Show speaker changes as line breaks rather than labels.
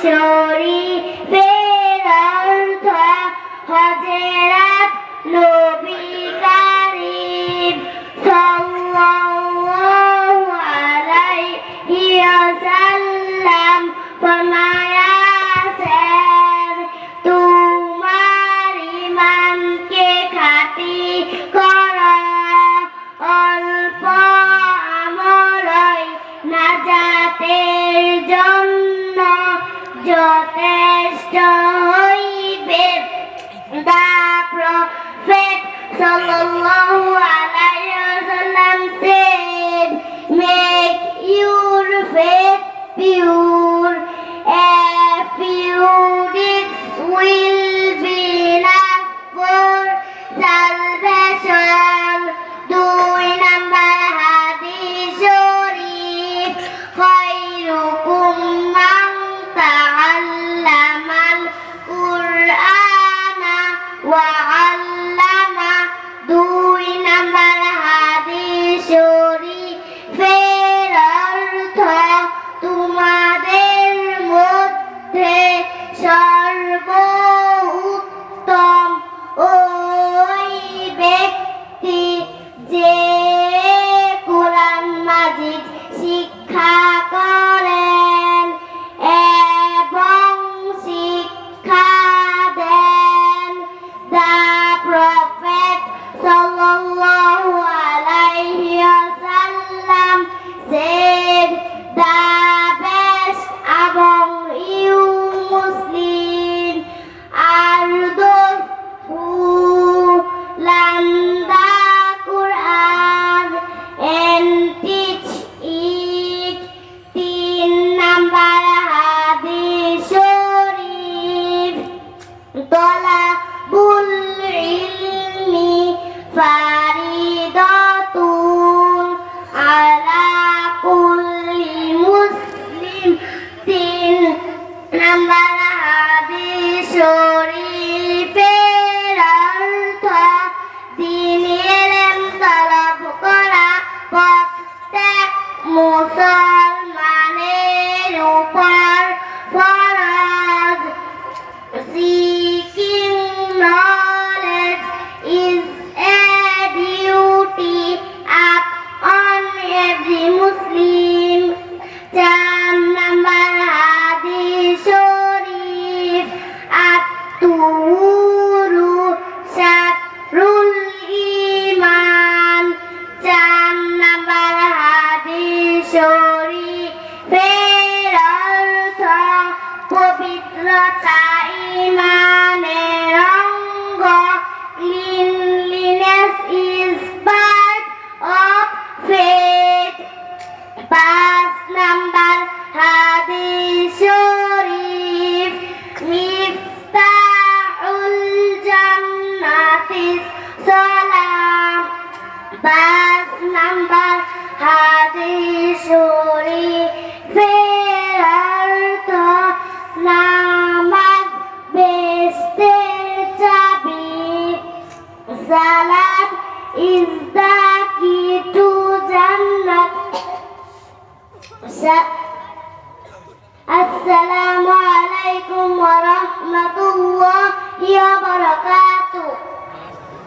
শরীফের অর্থ হযরত নবী কারীম সাল্লাল্লাহু আলাইহি ওয়াসাল্লাম ফরমায়াছেন, তোমার ঈমানকে খাঁটি করো, অল্প আমলই নাজাতের জন্য যথেষ্ট হইবে। The Prophet sallallahu alaihi wasallam said, make your faith pure. A few deeds will be enough for salvation. দুই নাম্বার হাদিস শরীফ, খায়রুকুম মান তাআল্লামাল কুরআনা ওয়া আল্লামা। দুই নাম্বার হাদিস শরীফের অর্থ, তোমাদের মধ্যে সর্বোত্তম ওই ব্যক্তি যে কুরআন মাজিদ শিক্ষা করেন এবং শিক্ষা দেন। The Prophet sallallahu alaihi wasallam said, the best among you Muslims are those who learn the Quran and teach it. তিন নাম্বার হাদিস শরীফ, তলাবুল ইলমি ফারিদাতুন আলা কুল্লি মুসলিম। তিন নাম্বার হাদিস শরীফের অর্থ, দ্বীনি ইলম তলব করা প্রত্যেক মুসলমানের উপর ফরজ। Seeking knowledge is a duty upon every Muslim. চার নাম্বার হাদিস শরীফ, আত-তুহুরু শাতরুল ঈমান। চার নাম্বার হাদিস শরীফের অর্থ, পবিত্রতা ঈমানের অঙ্গ। Cleanliness is part of faith. পাঁচ নাম্বার হাদিস শরীফ, মিফতাহুল জান্নাতিস সালাম। পাঁচ নাম্বার হাদিস শরীফের অর্থ, নামাজ বেহেশতের চাবি। সালাত is the key to Jannah. Assalamu alaikum wa rahmatullahi